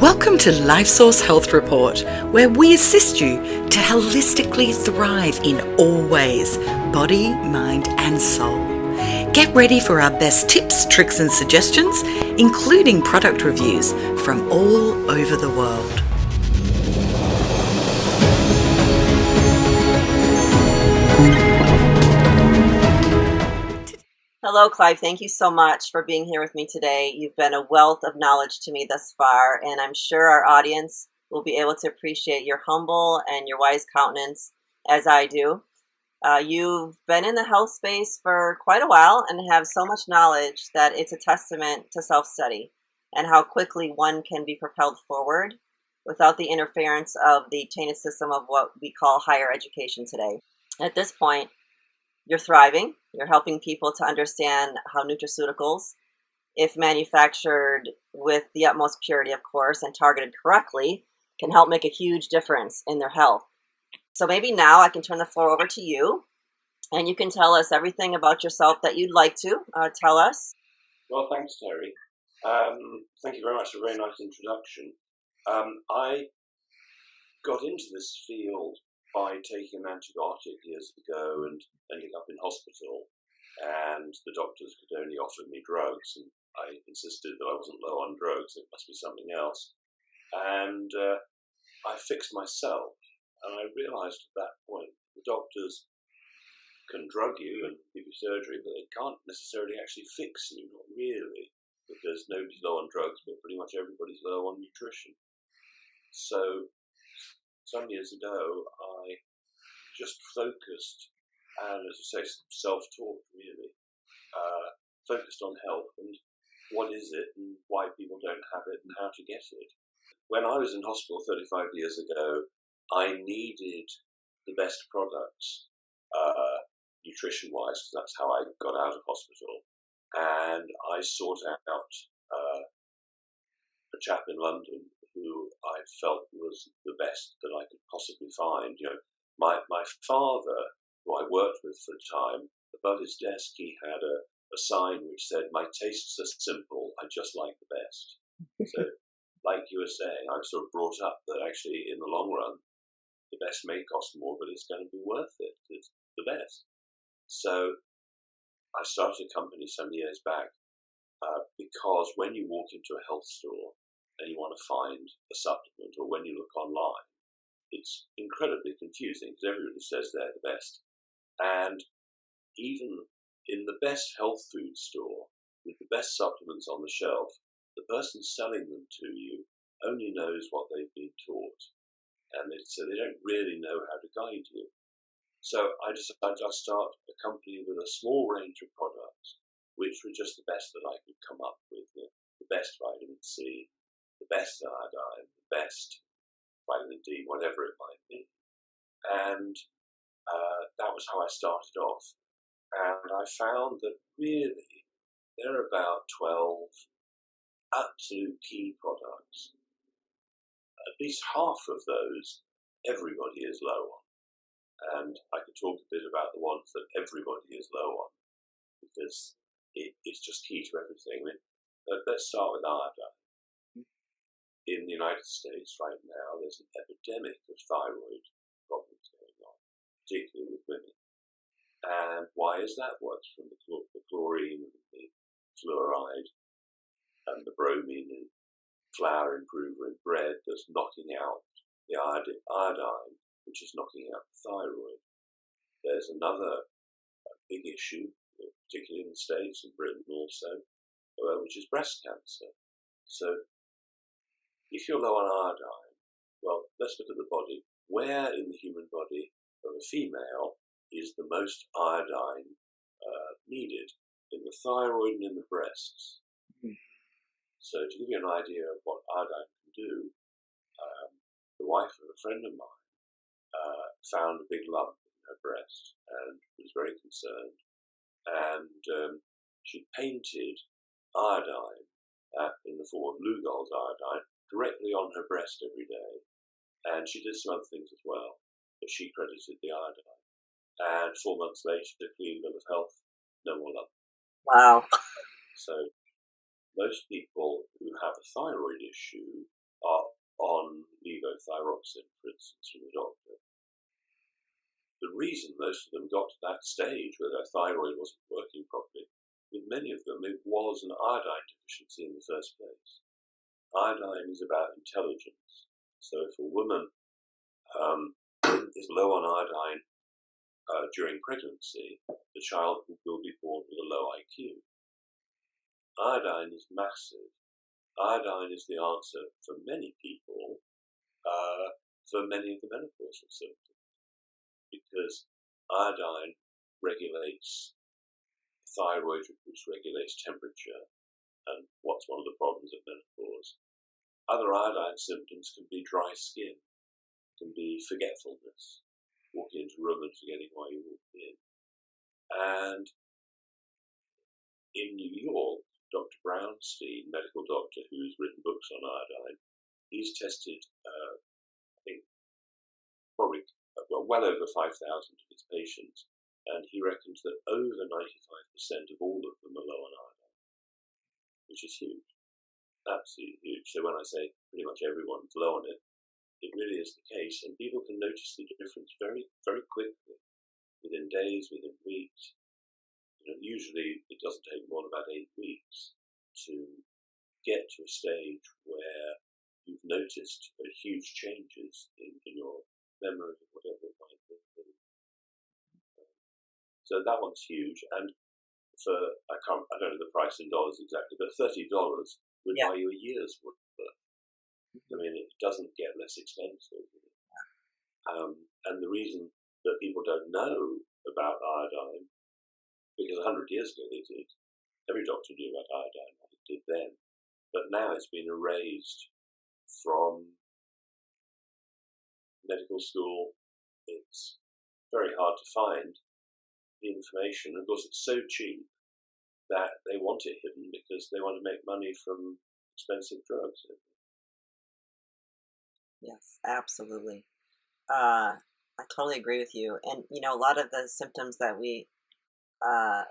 Welcome to LifeSource Health Report, where we assist you to holistically thrive in all ways, body, mind and soul. Get ready for our best tips, tricks and suggestions, including product reviews from all over the world. Hello, Clive. Thank you so much for being here with me today. You've been a wealth of knowledge to me thus far, and I'm sure our audience will be able to appreciate your humble and your wise countenance as I do. You've been in the health space for quite a while and have so much knowledge that it's a testament to self-study and how quickly one can be propelled forward without the interference of the tainted system of what we call higher education today. At this point, you're thriving. You're helping people to understand how nutraceuticals, if manufactured with the utmost purity, of course, and targeted correctly, can help make a huge difference in their health. So maybe now I can turn the floor over to you, and you can tell us everything about yourself that you'd like to tell us. Well, thanks, Teri. Thank you very much for a very nice introduction. I got into this field by taking an antibiotic years ago and ending up in hospital, and the doctors could only offer me drugs, and I insisted that I wasn't low on drugs, it must be something else. And I fixed myself, and I realized at that point the doctors can drug you and give you surgery, but they can't necessarily actually fix you, not really, because nobody's low on drugs, but pretty much everybody's low on nutrition. So some years ago, I just focused, and as you say, self-taught really, focused on health and what is it and why people don't have it and how to get it. When I was in hospital 35 years ago, I needed the best products, nutrition-wise, because that's how I got out of hospital. And I sought out a chap in London who I felt was the best that I could possibly find. You know, my father, who I worked with for a time, above his desk he had a sign which said, "My tastes are simple, I just like the best." So, like you were saying, I was sort of brought up that actually in the long run, the best may cost more, but it's going to be worth it. It's the best. So I started a company some years back because when you walk into a health store and you want to find a supplement, or when you look online, it's incredibly confusing because everybody says they're the best. And even in the best health food store, with the best supplements on the shelf, the person selling them to you only knows what they've been taught. And so they don't really know how to guide you. So I decided I'd start a company with a small range of products, which were just the best that I could come up with. The best vitamin C, the best iodine, the best vitamin D, whatever it might be. And that was how I started off. And I found that really there are about 12 absolute key products. At least half of those everybody is low on. And I could talk a bit about the ones that everybody is low on, because it's just key to everything. Let's start with iodine. In the United States right now, there's an epidemic of thyroid problems going on, particularly with women. And why is that? Well, it's from the chlorine and the fluoride and the bromine in flour improver in bread that's knocking out the iodine, which is knocking out the thyroid. There's another big issue, particularly in the States and Britain also, which is breast cancer. So if you're low on iodine, well, let's look at the body. Where in the human body of a female is the most iodine needed? In the thyroid and in the breasts. So to give you an idea of what iodine can do, the wife of a friend of mine found a big lump in her breast and was very concerned. And she painted iodine in the form of Lugol's iodine directly on her breast every day. And she did some other things as well, but she credited the iodine. And 4 months later, clean bill of health, no more lump. Wow. So most people who have a thyroid issue are on levothyroxine, for instance, from the doctor. The reason most of them got to that stage where their thyroid wasn't working properly, with many of them, it was an iodine deficiency in the first place. Iodine is about intelligence. So if a woman is low on iodine during pregnancy, the child will be born with a low IQ. Iodine is massive. Iodine is the answer for many people for many of the menopausal symptoms, because iodine regulates thyroid, which regulates temperature, and what's one of the problems of menopause. Other iodine symptoms can be dry skin, can be forgetfulness, walking into a room and forgetting why you walked in. And in New York, Dr. Brownstein, medical doctor who's written books on iodine, he's tested, I think, probably well over 5,000 of his patients, and he reckons that over 95% of all of them are low on iodine, which is huge, absolutely huge. So when I say pretty much everyone's low on it, it really is the case, and people can notice the difference very, very quickly, within days, within weeks. Usually it doesn't take more than about 8 weeks to get to a stage where you've noticed huge changes in your memory, whatever it might be. So that one's huge, and for I don't know the price in dollars exactly, but $30 would buy you a year's worth. I mean, it doesn't get less expensive. And the reason that people don't know about iodine, because 100 years ago they did. Every doctor knew about iodine, what it did then. But now it's been erased from medical school. It's very hard to find the information. Of course, it's so cheap that they want it hidden because they want to make money from expensive drugs. Yes, absolutely. I totally agree with you. And, a lot of the symptoms that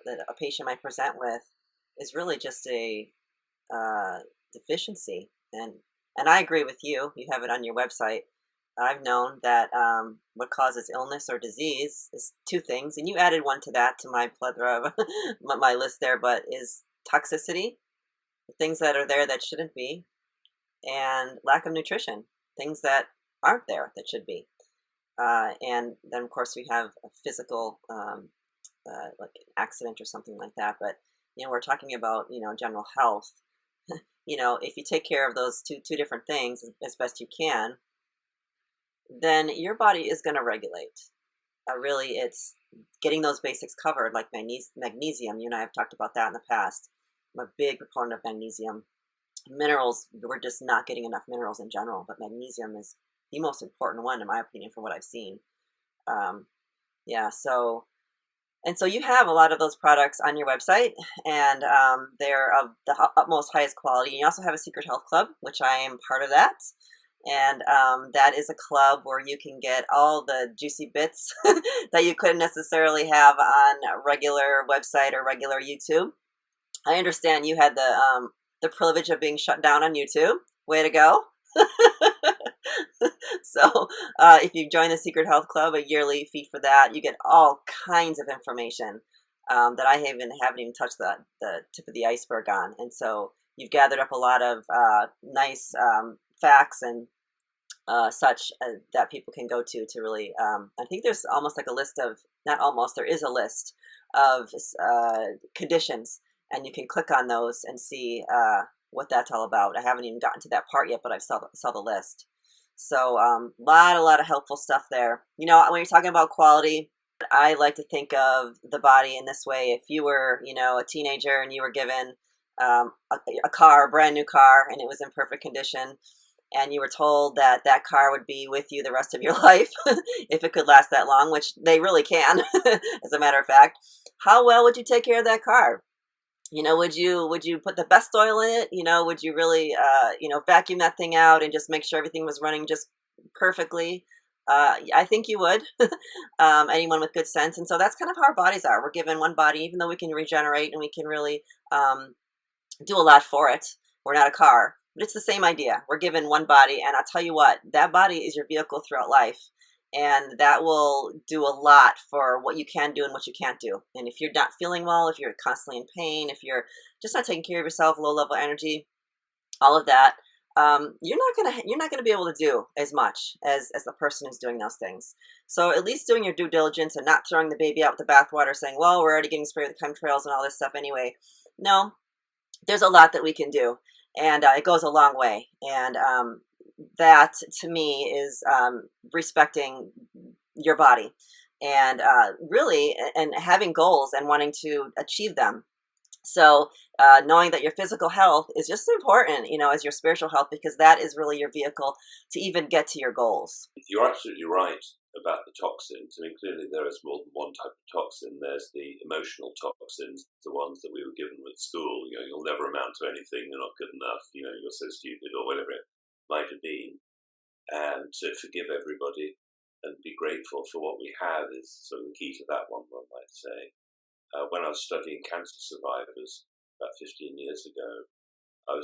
that a patient might present with is really just a deficiency. And I agree with you. You have it on your website. I've known that what causes illness or disease is two things, and you added one to my plethora of my list there, but is toxicity, things that are there that shouldn't be, and lack of nutrition, things that aren't there that should be. And then, of course, we have a physical, like an accident or something like that. But, we're talking about, general health. If you take care of those two different things as best you can, then your body is going to regulate. Really, it's getting those basics covered, like magnesium. You and I have talked about that in the past. I'm a big proponent of magnesium. Minerals, we're just not getting enough minerals in general, but magnesium is the most important one, in my opinion, from what I've seen. So you have a lot of those products on your website, and they're of the utmost highest quality. You also have a secret health club, which I am part of that. And that is a club where you can get all the juicy bits that you couldn't necessarily have on a regular website or regular YouTube. I understand you had the privilege of being shut down on YouTube. Way to go. So if you join the Secret Health Club, a yearly fee for that, you get all kinds of information that I haven't even touched the tip of the iceberg on. And so you've gathered up a lot of nice facts and such that people can go to really, I think there's almost like a list of, not almost, there is a list of conditions, and you can click on those and see what that's all about. I haven't even gotten to that part yet, but I saw the list. So a lot of helpful stuff there. When you're talking about quality, I like to think of the body in this way. If you were, a teenager and you were given a car, a brand new car, and it was in perfect condition, and you were told that car would be with you the rest of your life, if it could last that long, which they really can, as a matter of fact, how well would you take care of that car? Would you put the best oil in it? Would you really, vacuum that thing out and just make sure everything was running just perfectly? I think you would, anyone with good sense. And so that's kind of how our bodies are. We're given one body, even though we can regenerate and we can really do a lot for it. We're not a car. But it's the same idea. We're given one body, and I'll tell you what, that body is your vehicle throughout life. And that will do a lot for what you can do and what you can't do. And if you're not feeling well, if you're constantly in pain, if you're just not taking care of yourself, low level energy, all of that, you're not gonna be able to do as much as the person who's doing those things. So at least doing your due diligence and not throwing the baby out with the bathwater, saying, "Well, we're already getting sprayed with chemtrails and all this stuff anyway." No, there's a lot that we can do, and it goes a long way. And that to me is respecting your body, and really, and having goals and wanting to achieve them. So knowing that your physical health is just as important, as your spiritual health, because that is really your vehicle to even get to your goals. You're absolutely right about the toxins. I mean, clearly there is more than one type of toxin. There's the emotional toxins, the ones that we were given with school. You'll never amount to anything. You're not good enough. You're so stupid, or whatever it might have been. And to forgive everybody and be grateful for what we have is sort of the key to that one might say. When I was studying cancer survivors about 15 years ago, I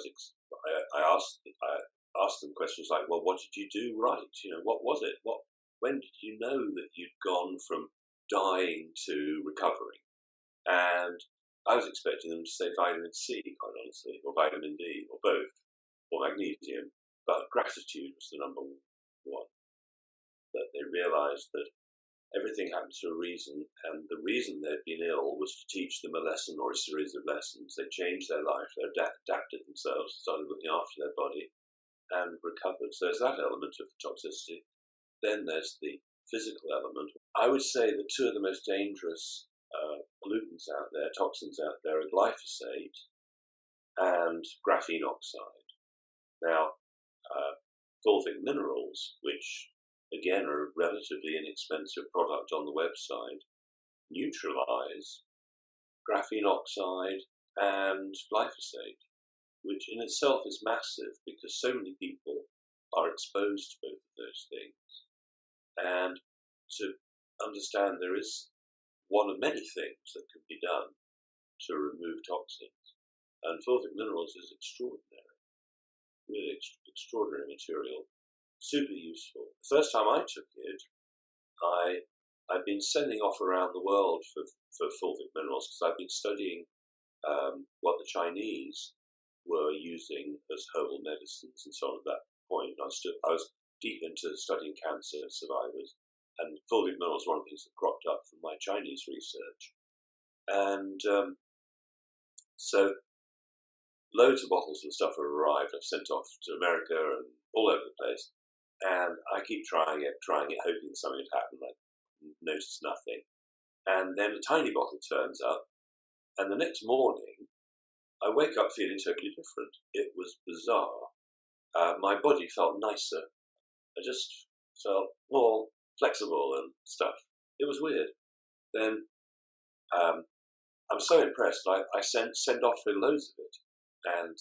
asked them questions like, "Well, what did you do right? What was it? When did you know that you'd gone from dying to recovering?" And I was expecting them to say vitamin C, quite honestly, or vitamin D, or both, or magnesium. But gratitude was the number one. That they realised that everything happens for a reason, and the reason they'd been ill was to teach them a lesson or a series of lessons. They changed their life, they adapted themselves, started looking after their body, and recovered. So there's that element of toxicity. Then there's the physical element. I would say the two of the most dangerous pollutants out there, toxins out there, are glyphosate and graphene oxide. Now, fulvic minerals, which again are a relatively inexpensive product on the website, neutralize graphene oxide and glyphosate, which in itself is massive because so many people are exposed to both of those things. And to understand there is one of many things that can be done to remove toxins. And fulvic minerals is extraordinary, really extraordinary material. Super useful. The first time I took it, I've been sending off around the world for fulvic minerals because I've been studying what the Chinese were using as herbal medicines and so on at that point. I was deep into studying cancer survivors, and fulvic minerals were one of the things that cropped up from my Chinese research. And so loads of bottles and stuff have arrived. I've sent off to America and all over the place. And I keep trying it, hoping something would happen. I notice nothing. And then a tiny bottle turns up, and the next morning, I wake up feeling totally different. It was bizarre. My body felt nicer. I just felt more flexible and stuff. It was weird. Then I'm so impressed. I send off for loads of it, and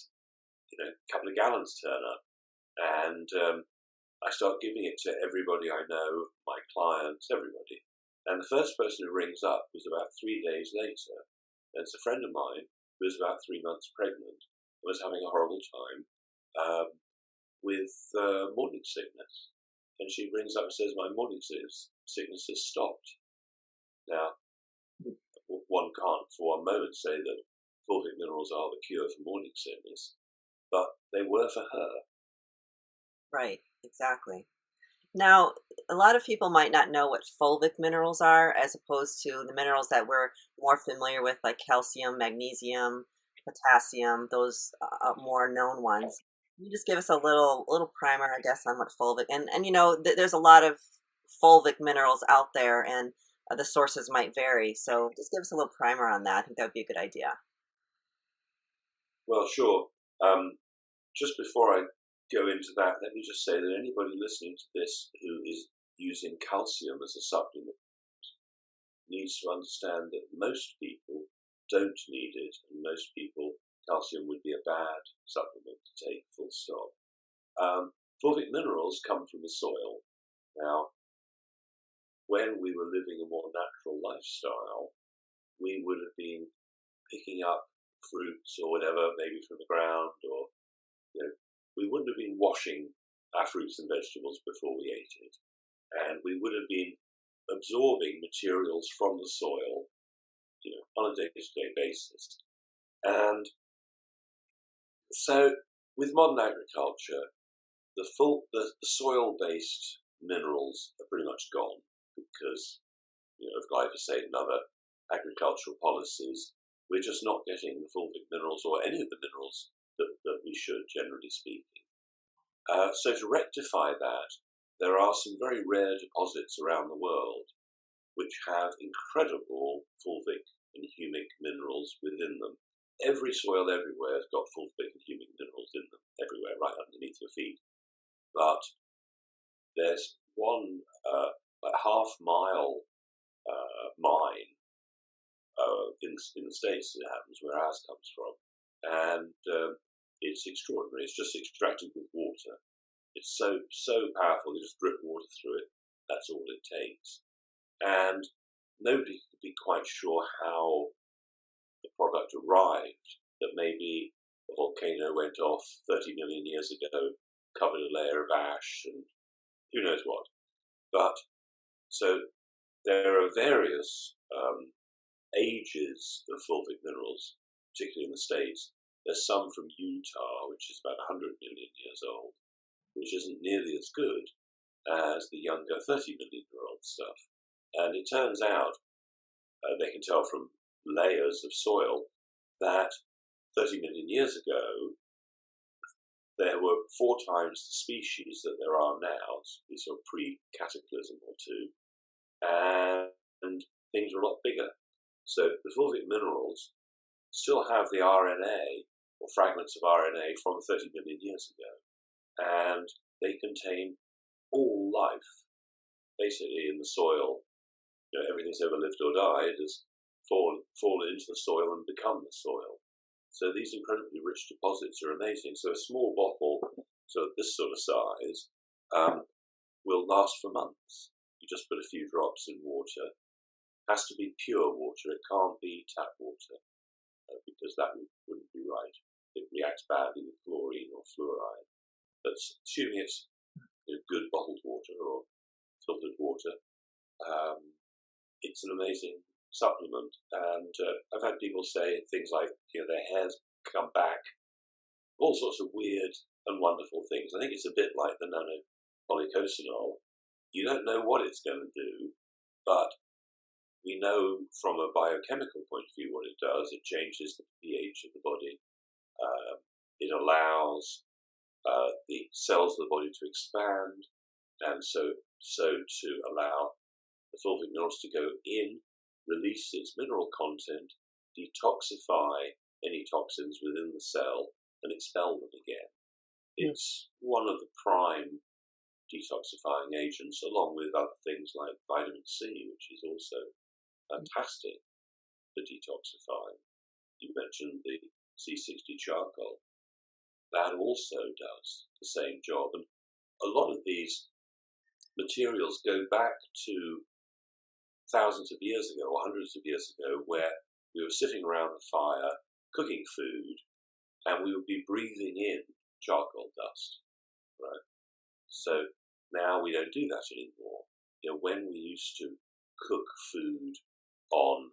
a couple of gallons turn up, and I start giving it to everybody I know, my clients, everybody. And the first person who rings up was about 3 days later. And it's a friend of mine who was about 3 months pregnant and was having a horrible time with morning sickness. And she rings up and says, "My morning sickness has stopped." Now, one can't for one moment say that fulvic minerals are the cure for morning sickness, but they were for her. Right, exactly. Now, a lot of people might not know what fulvic minerals are as opposed to the minerals that we're more familiar with, like calcium, magnesium, potassium, those more known ones. Can you just give us a little primer, I guess, on what fulvic, and there's a lot of fulvic minerals out there, and the sources might vary. So just give us a little primer on that. I think that would be a good idea. Well, sure. Just before I go into that, let me just say that anybody listening to this who is using calcium as a supplement needs to understand that most people don't need it, and most people, calcium would be a bad supplement to take, full stop. Fulvic minerals come from the soil. Now, when we were living a more natural lifestyle, we would have been picking up fruits or whatever, maybe from the ground, or wouldn't have been washing our fruits and vegetables before we ate it. And we would have been absorbing materials from the soil, on a day-to-day basis. And so with modern agriculture, the soil-based minerals are pretty much gone because, of glyphosate and other agricultural policies. We're just not getting the fulvic minerals or any of the minerals that we should, generally speaking. So to rectify that, there are some very rare deposits around the world which have incredible fulvic and humic minerals within them. Every soil everywhere has got fulvic and humic minerals in them, everywhere, right underneath your feet. But there's one half-mile mine in the States, it happens, where ours comes from. And it's extraordinary. It's just extracted with water. It's so powerful, they just drip water through it. That's all it takes. And nobody could be quite sure how the product arrived, that maybe a volcano went off 30 million years ago, covered a layer of ash, and who knows what. But so there are various ages of fulvic minerals, particularly in the States. There's some from Utah, which is about 100 million years old, which isn't nearly as good as the younger 30 million year old stuff. And it turns out, they can tell from layers of soil, that 30 million years ago, there were 4 times the species that there are now, these sort of pre-cataclysm or two, and things are a lot bigger. So the fulvic minerals still have the RNA, or fragments of RNA from 30 million years ago, and they contain all life, basically in the soil. Everything that's ever lived or died has fallen into the soil and become the soil. So these incredibly rich deposits are amazing. So a small bottle, so this sort of size, will last for months. You just put a few drops in water. It has to be pure water. It can't be tap water, because that wouldn't be right. It reacts badly with chlorine or fluoride. But assuming it's good bottled water or filtered water, it's an amazing supplement. And I've had people say things like, their hair's come back, all sorts of weird and wonderful things. I think it's a bit like the nanopolycosanol. You don't know what it's going to do, but we know from a biochemical point of view what it does. It changes the pH of the body. It allows the cells of the body to expand, and so to allow the fulvic minerals to go in, release its mineral content, detoxify any toxins within the cell, and expel them again. It's one of the prime detoxifying agents, along with other things like vitamin C, which is also fantastic for detoxifying. You mentioned the C60 charcoal. That also does the same job. And a lot of these materials go back to thousands of years ago or hundreds of years ago, where we were sitting around the fire cooking food and we would be breathing in charcoal dust, right? So now we don't do that anymore. When we used to cook food on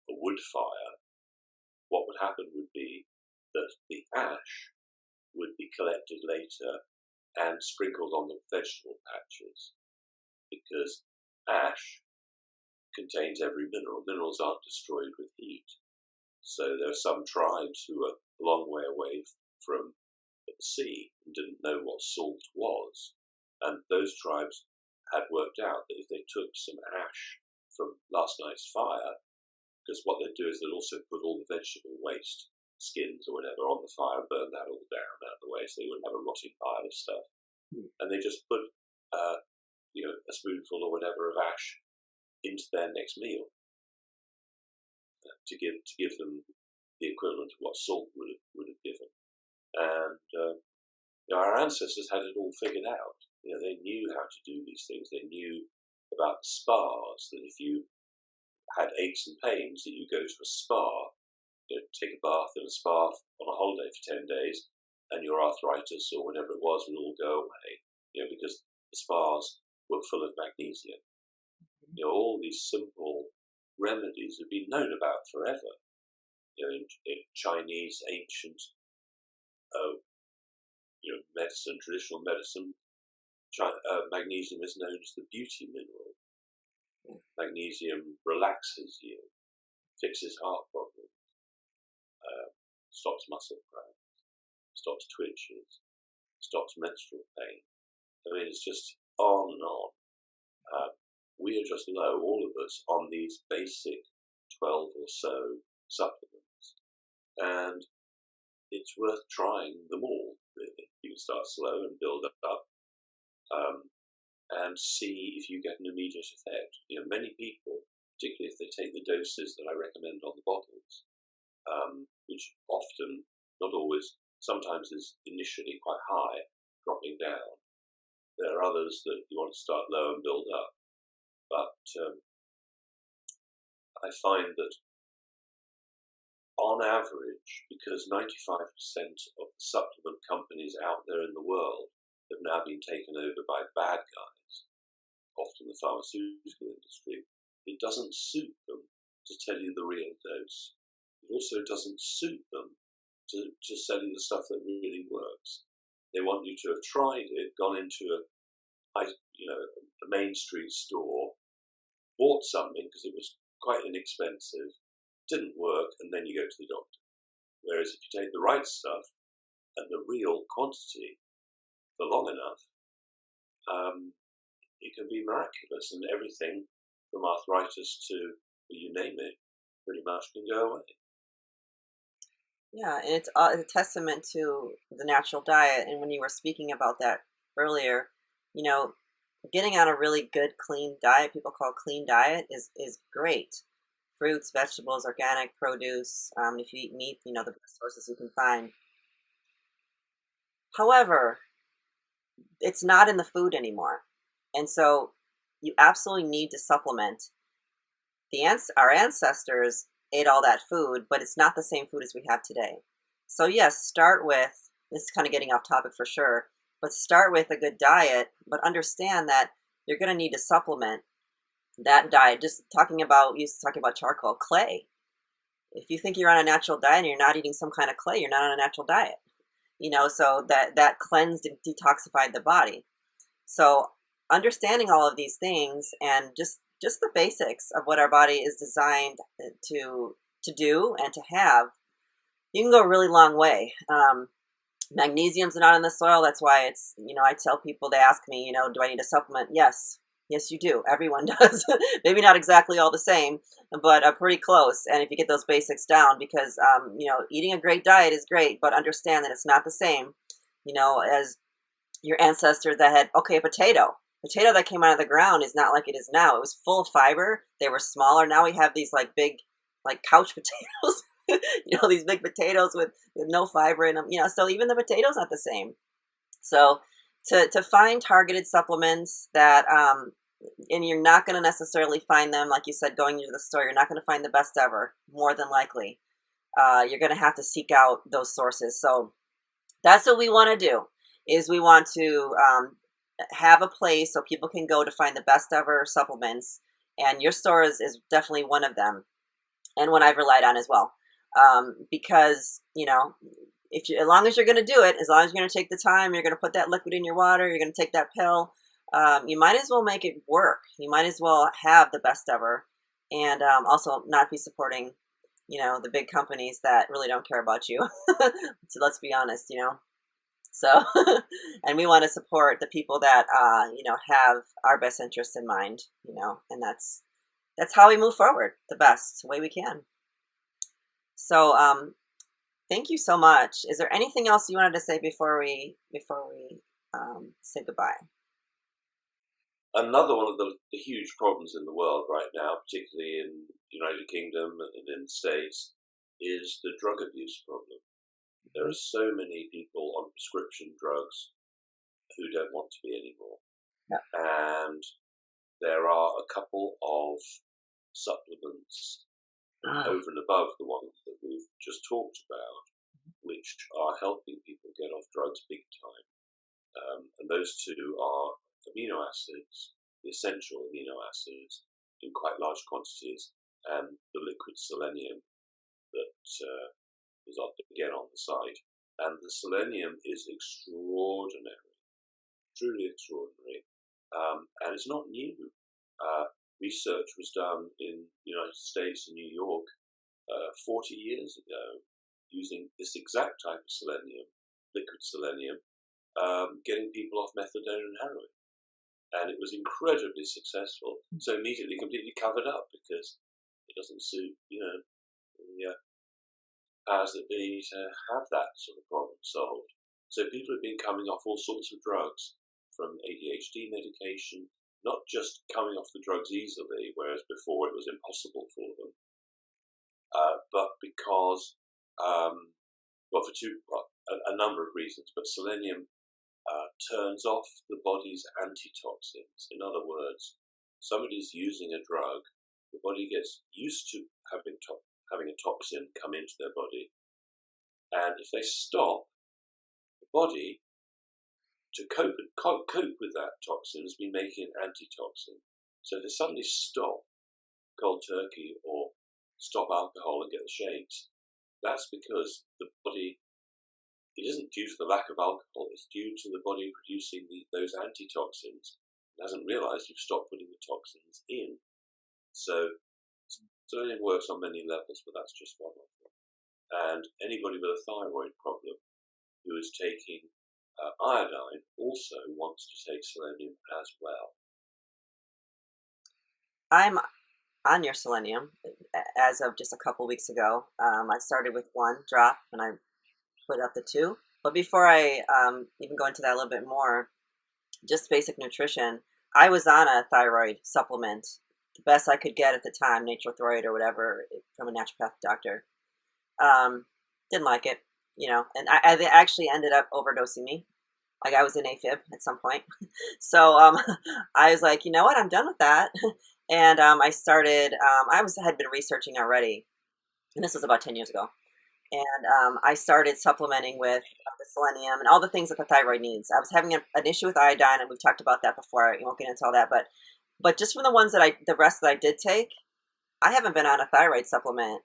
a wood fire, what would happen would be that the ash would be collected later and sprinkled on the vegetable patches, because ash contains every mineral. Minerals aren't destroyed with heat. So there are some tribes who are a long way away from the sea and didn't know what salt was. And those tribes had worked out that if they took some ash from last night's fire, because what they'd do is they'd also put all the vegetable waste, skins or whatever, on the fire and burn that all down out of the way, so they wouldn't have a rotting pile of stuff. And they just put a spoonful or whatever of ash into their next meal to give them the equivalent of what salt would have given. And our ancestors had it all figured out. They knew how to do these things. They knew about the spas, that if you had aches and pains, that you go to a spa, take a bath in a spa on a holiday for 10 days, and your arthritis or whatever it was would all go away, because the spas were full of magnesium. All these simple remedies have been known about forever. In Chinese ancient medicine, traditional medicine, magnesium is known as the beauty mineral. Magnesium relaxes you, fixes heart problems, stops muscle cramps, stops twitches, stops menstrual pain. I mean, it's just on and on. We are just low, all of us, on these basic 12 or so supplements. And it's worth trying them all, really. You can start slow and build up and see if you get an immediate effect. Many people, particularly if they take the doses that I recommend on the bottles, which often, not always, sometimes is initially quite high, dropping down. There are others that you want to start low and build up. But I find that on average, because 95% of the supplement companies out there in the world have now been taken over by bad guys, often the pharmaceutical industry, it doesn't suit them to tell you the real dose. It also doesn't suit them to sell you the stuff that really works. They want you to have tried it, gone into a Main Street store, bought something because it was quite inexpensive, didn't work, and then you go to the doctor. Whereas if you take the right stuff and the real quantity for long enough, it can be miraculous, and everything from arthritis to you name it pretty much can go away. Yeah, and it's a testament to the natural diet. And when you were speaking about that earlier, getting on a really good, clean diet, people call clean diet, is great. Fruits, vegetables, organic produce. If you eat meat, the best sources you can find. However, it's not in the food anymore. And so you absolutely need to supplement. Our ancestors ate all that food, but it's not the same food as we have today. So yes, start with, this is kind of getting off topic for sure, but start with a good diet, but understand that you're going to need to supplement that diet. You used to talking about charcoal, clay. If you think you're on a natural diet and you're not eating some kind of clay, you're not on a natural diet. So that cleansed and detoxified the body. So understanding all of these things and just the basics of what our body is designed to do and to have, you can go a really long way. Magnesium's not in the soil. That's why it's, I tell people, they ask me, do I need a supplement? Yes, you do. Everyone does. Maybe not exactly all the same, but pretty close. And if you get those basics down, because, eating a great diet is great, but understand that it's not the same, as your ancestors that had, a potato that came out of the ground is not like it is now. It was full of fiber. They were smaller. Now we have these big, couch potatoes, these big potatoes with no fiber in them, so even the potato's not the same. So to find targeted supplements that, and you're not going to necessarily find them, like you said, going into the store, you're not going to find the best ever, more than likely. You're going to have to seek out those sources. So that's what we want to do, is we want to have a place so people can go to find the best ever supplements. And your store is definitely one of them, and one I've relied on as well. Because, as long as you're going to do it, as long as you're going to take the time, you're going to put that liquid in your water, you're going to take that pill, you might as well make it work. You might as well have the best ever, and also not be supporting, the big companies that really don't care about you. So let's be honest, So, and we want to support the people that, have our best interests in mind, and that's how we move forward the best way we can. So, thank you so much. Is there anything else you wanted to say before we say goodbye? Another one of the huge problems in the world right now, particularly in the United Kingdom and in the States, is the drug abuse problem. There are so many people on prescription drugs who don't want to be anymore. Yeah. And there are a couple of supplements over and above the ones that we've just talked about, which are helping people get off drugs big time. And those two are amino acids, the essential amino acids in quite large quantities, and the liquid selenium that is again on the side. And the selenium is extraordinary, truly extraordinary, and it's not new. Research was done in the United States and New York 40 years ago using this exact type of selenium, liquid selenium, getting people off methadone and heroin. And it was incredibly successful. So immediately completely covered up because it doesn't suit, the powers that be to have that sort of problem solved. So people have been coming off all sorts of drugs, from ADHD medication, not just coming off the drugs easily, whereas before it was impossible for them, but because, a number of reasons, but selenium turns off the body's antitoxins. In other words, somebody's using a drug, the body gets used to having a toxin come into their body, and if they stop, the body, to cope with that toxin, has been making an antitoxin. So if they suddenly stop cold turkey or stop alcohol and get the shakes, that's because the body, it isn't due to the lack of alcohol, it's due to the body producing those antitoxins. It hasn't realized you've stopped putting the toxins in. So selenium works on many levels, but that's just one of them. And anybody with a thyroid problem who is taking iodine also wants to take selenium as well. I'm on your selenium as of just a couple weeks ago. I started with 1 drop and I put up to 2. But before I even go into that a little bit more, just basic nutrition, I was on a thyroid supplement, the best I could get at the time, Thyroid or whatever, from a naturopathic doctor. Didn't like it, and they actually ended up overdosing me. Like, I was in AFib at some point. So I was like, you know what, I'm done with that. And I started, had been researching already, and this was about 10 years ago. And I started supplementing with the selenium and all the things that the thyroid needs. I was having an issue with iodine, and we've talked about that before. I won't get into all that, but just from the rest that I did take, I haven't been on a thyroid supplement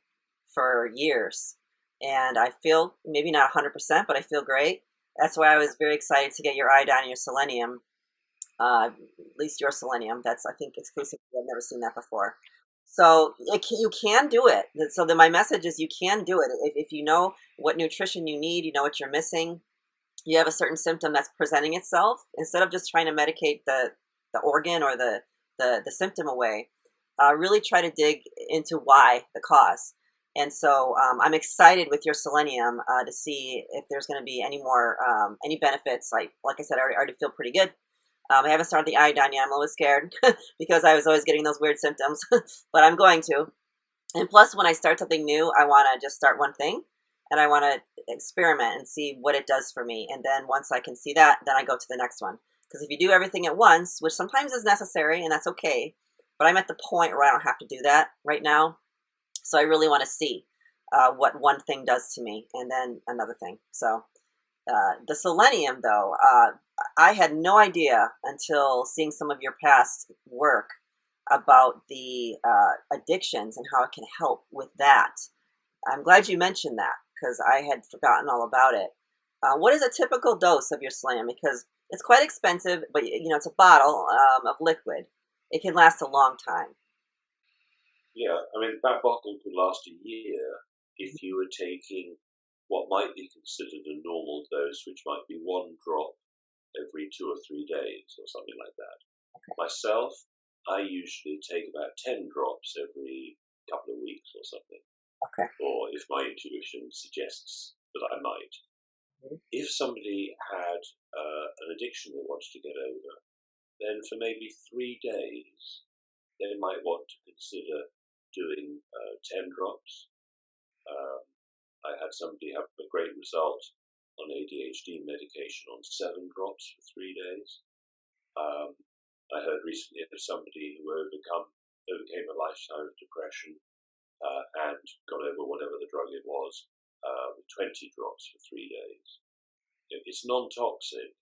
for years. And I feel maybe not 100%, but I feel great. That's why I was very excited to get your iodine and your selenium, at least your selenium. That's, I think, exclusive. I've never seen that before. So you can do it. So then my message is you can do it. If you know what nutrition you need, you know what you're missing, you have a certain symptom that's presenting itself, instead of just trying to medicate the organ or the symptom away, really try to dig into why, the cause. And so I'm excited with your selenium to see if there's going to be any more, any benefits. Like I said, I already feel pretty good. I haven't started the iodine yet. I'm a little scared because I was always getting those weird symptoms, but I'm going to. And plus, when I start something new, I want to just start one thing, and I want to experiment and see what it does for me. And then once I can see that, then I go to the next one. Because if you do everything at once, which sometimes is necessary, and that's okay, but I'm at the point where I don't have to do that right now. So I really want to see what one thing does to me, and then another thing. So the selenium, though, I had no idea until seeing some of your past work about the addictions and how it can help with that. I'm glad you mentioned that because I had forgotten all about it. What is a typical dose of your selenium? Because it's quite expensive, but it's a bottle of liquid. It can last a long time. Yeah, I mean, that bottle could last a year if you were taking what might be considered a normal dose, which might be 1 drop every 2 or 3 days or something like that. Okay. Myself, I usually take about 10 drops every couple of weeks or something. Okay. Or if my intuition suggests that I might. Mm-hmm. If somebody had an addiction they wanted to get over, then for maybe 3 days, they might want to consider doing 10 drops. I had somebody have a great result on ADHD medication on 7 drops for 3 days. I heard recently of somebody who overcame a lifetime of depression and got over whatever the drug it was with 20 drops for 3 days. it's non-toxic.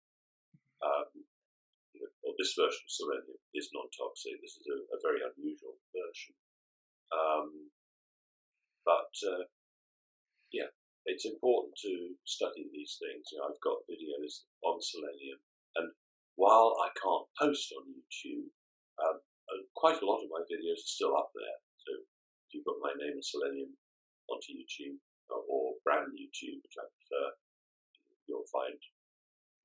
Well, this version of Selenium is non-toxic. This is a very unusual version. But yeah, it's important to study these things. I've got videos on Selenium, and while I can't post on YouTube, quite a lot of my videos are still up there. So if you put my name and Selenium onto YouTube or brand YouTube, which I prefer, you'll find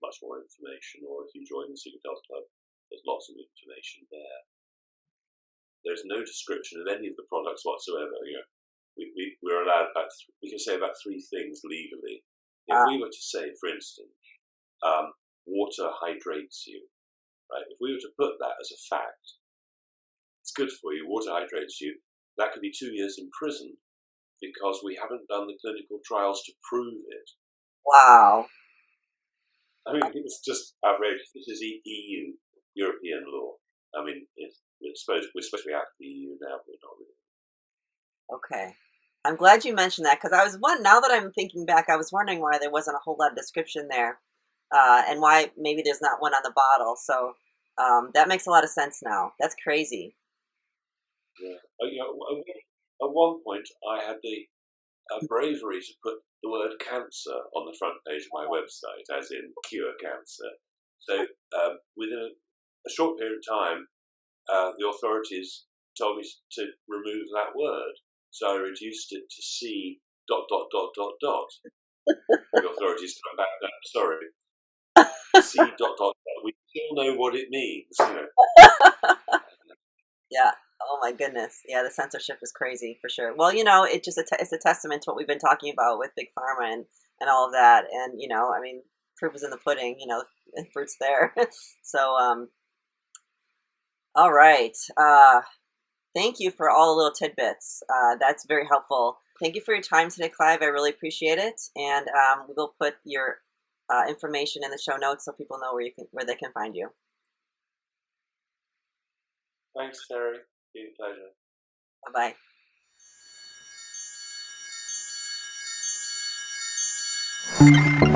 much more information. Or if you join the Secret Health Club, there's lots of information there. There's no description of any of the products whatsoever. We're allowed we can say about 3 things legally. If we were to say, for instance, water hydrates you, right? If we were to put that as a fact, it's good for you, water hydrates you, that could be 2 years in prison because we haven't done the clinical trials to prove it. Wow. I mean, it's just outrageous. This is EU, European law. I mean, we're supposed to be out of the EU now, but we're not really. Okay. I'm glad you mentioned that, because now that I'm thinking back, I was wondering why there wasn't a whole lot of description there, and why maybe there's not one on the bottle. So that makes a lot of sense now. That's crazy. Yeah. At one point, I had the bravery to put the word cancer on the front page of my website, as in cure cancer. So within a short period of time, the authorities told me to remove that word. So I reduced it to C ... The authorities come back, no, sorry. C ... We still know what it means, Yeah. Oh my goodness. Yeah, the censorship is crazy for sure. Well, it's a testament to what we've been talking about with Big Pharma and all of that. And, I mean, proof is in the pudding, the fruit's there. So, all right. Thank you for all the little tidbits. That's very helpful. Thank you for your time today, Clive. I really appreciate it. And we will put your information in the show notes so people know where they can find you. Thanks, Teri. It's been a pleasure. Bye-bye.